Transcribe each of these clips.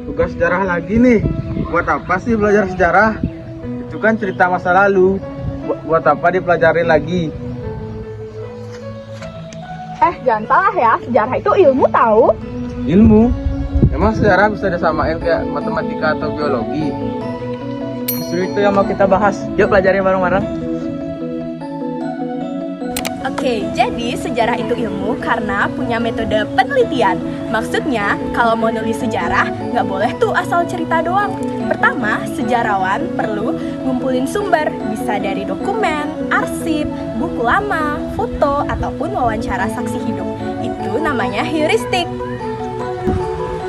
tugas sejarah lagi nih. Buat apa sih belajar sejarah? Itu kan cerita masa lalu. Buat apa dipelajari lagi? Jangan salah ya, sejarah itu ilmu tahu. Ilmu? Emang sejarah bisa disamain kayak matematika atau biologi? Justru itu yang mau kita bahas. Yuk pelajari bareng-bareng. Oke, jadi sejarah itu ilmu karena punya metode penelitian. Maksudnya, kalau mau nulis sejarah, nggak boleh tuh asal cerita doang. Pertama, sejarawan perlu ngumpulin sumber, bisa dari dokumen, arsip, buku lama, foto, ataupun wawancara saksi hidup. Itu namanya heuristik.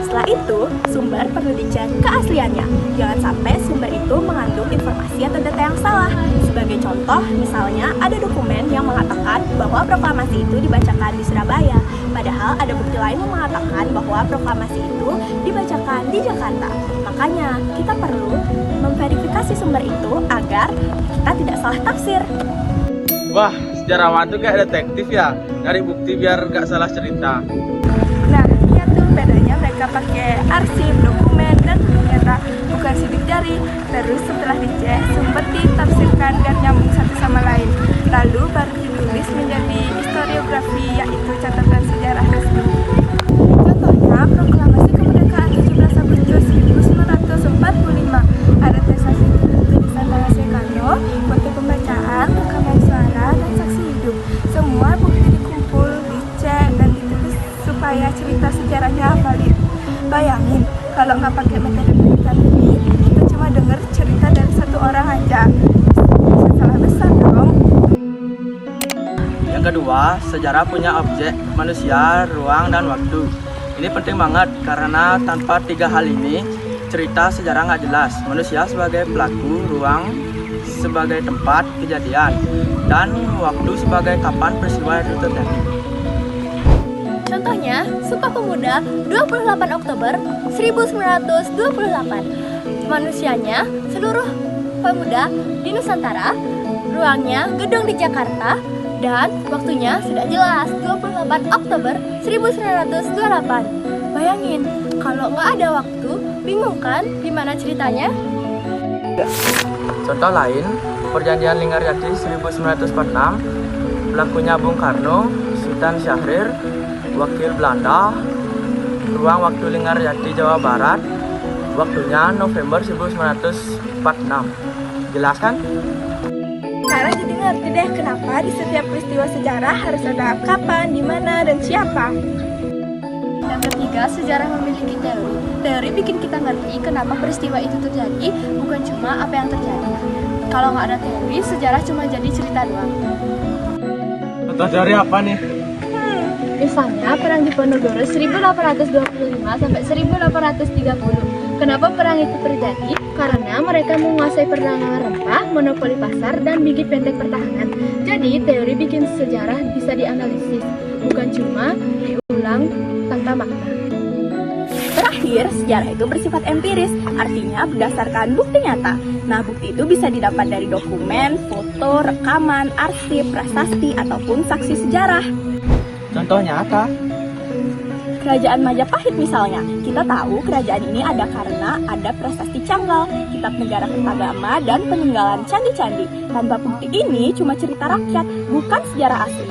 Setelah itu, sumber perlu dicek keasliannya. Jangan sampai sumber itu mengandung informasi atau data yang salah. Sebagai contoh, misalnya ada dokumen yang mengatakan bahwa proklamasi itu dibacakan di Surabaya. Padahal ada bukti lain yang mengatakan bahwa proklamasi itu dibacakan di Jakarta. Makanya, kita perlu memverifikasi sumber itu agar kita tidak salah tafsir. Wah, sejarawan tuh kayak detektif ya. Nyari bukti biar gak salah cerita. Nah, iya tuh bedanya mereka pakai arsip, dokumen, dan bukti nyata, bukan sidik jari. Terus setelah dicek, sumber ditafsirkan dan nyambung satu sama lain. Lalu baru ditulis menjadi historiografi, yaitu catatan sejarah resmi. Contohnya, proklamasi kemerdekaan 17 Agustus 1945. Ada tulisan tangan Soekarno, foto pembacaan, rekaman suara, dan saksi hidup. Semua bukti dikumpul, dicek, dan ditulis supaya cerita sejarahnya valid. Bayangin, kalau nggak pakai metode penelitian ini, kita cuma dengar cerita dari satu orang aja. Bisa salah besar dong. Yang kedua, sejarah punya objek, manusia, ruang, dan waktu. Ini penting banget karena tanpa tiga hal ini, cerita sejarah nggak jelas. Manusia sebagai pelaku, ruang sebagai tempat kejadian, dan waktu sebagai kapan peristiwa itu terjadi. Contohnya, Sumpah Pemuda 28 Oktober 1928. Manusianya seluruh pemuda di Nusantara, ruangnya gedung di Jakarta, dan waktunya sudah jelas 28 Oktober 1928. Bayangin, kalau nggak ada waktu, bingung kan gimana ceritanya? Contoh lain, Perjanjian Linggarjati 1946, pelakunya Bung Karno, Sultan Syahrir, wakil Belanda, ruang waktu Linggarjati Jawa Barat, waktunya November 1946. Jelas kan? Sekarang jadi ngerti deh kenapa di setiap peristiwa sejarah harus ada kapan, di mana, dan siapa. Yang ketiga, sejarah memiliki teori. Teori bikin kita ngerti kenapa peristiwa itu terjadi, bukan cuma apa yang terjadi. Kalau nggak ada teori, sejarah cuma jadi cerita doang. Contoh teori apa nih? Misalnya Perang Diponegoro 1825 sampai 1830. Kenapa perang itu terjadi? Karena mereka menguasai perdagangan rempah, monopoli pasar, dan bikin benteng pertahanan. Jadi teori bikin sejarah bisa dianalisis, bukan cuma diulang tanpa makna. Terakhir, sejarah itu bersifat empiris, artinya berdasarkan bukti nyata. Nah, bukti itu bisa didapat dari dokumen, foto, rekaman, arsip, prasasti, ataupun saksi sejarah. Contohnya apa? Kerajaan Majapahit misalnya, kita tahu kerajaan ini ada karena ada prasasti Canggal, kitab negara Kertagama, dan peninggalan candi-candi. Tanpa bukti ini cuma cerita rakyat, bukan sejarah asli.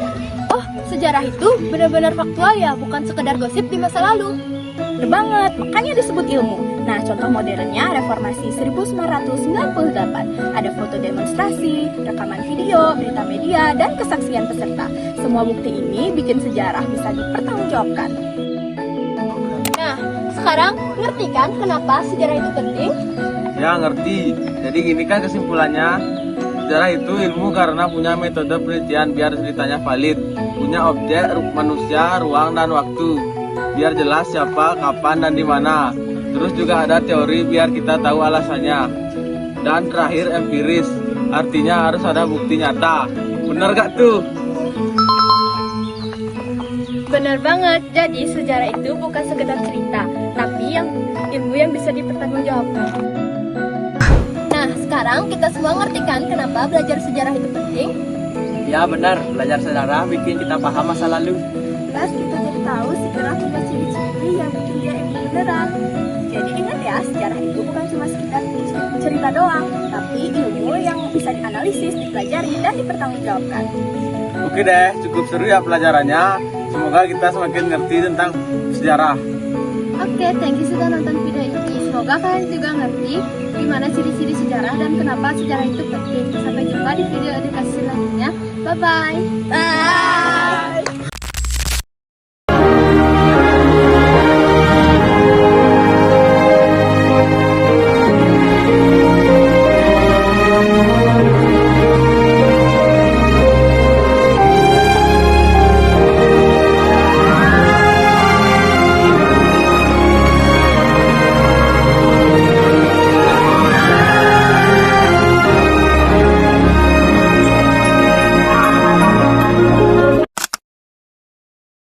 Oh, sejarah itu benar-benar faktual ya, bukan sekedar gosip di masa lalu. Bener banget, makanya disebut ilmu. Nah, contoh modernnya Reformasi 1998. Ada foto demonstrasi, rekaman video, berita media, dan kesaksian peserta. Semua bukti ini bikin sejarah bisa dipertanggungjawabkan. Nah, sekarang ngerti kan kenapa sejarah itu penting? Ya ngerti. Jadi gini kan kesimpulannya, sejarah itu ilmu karena punya metode penelitian biar ceritanya valid, punya objek, manusia, ruang, dan waktu, biar jelas siapa, kapan, dan di mana. Terus juga ada teori biar kita tahu alasannya. Dan terakhir empiris, artinya harus ada bukti nyata. Bener gak tuh? Benar banget, jadi sejarah itu bukan sekedar cerita, tapi ilmu yang bisa dipertanggungjawabkan. Nah, sekarang kita semua ngerti kan kenapa belajar sejarah itu penting? Ya benar, belajar sejarah bikin kita paham masa lalu. Terus kita jadi tahu sejarah punya ciri-ciri yang bikin dia ilmu beneran. Jadi ingat cerita doang, tapi ilmu yang bisa dianalisis, dipelajari, dan dipertanggungjawabkan. Oke deh, cukup seru ya pelajarannya. Semoga kita semakin ngerti tentang sejarah. Oke, thank you sudah nonton video ini. Semoga kalian juga ngerti gimana ciri-ciri sejarah dan kenapa sejarah itu penting. Sampai jumpa di video edukasi selanjutnya. Bye-bye. Bye!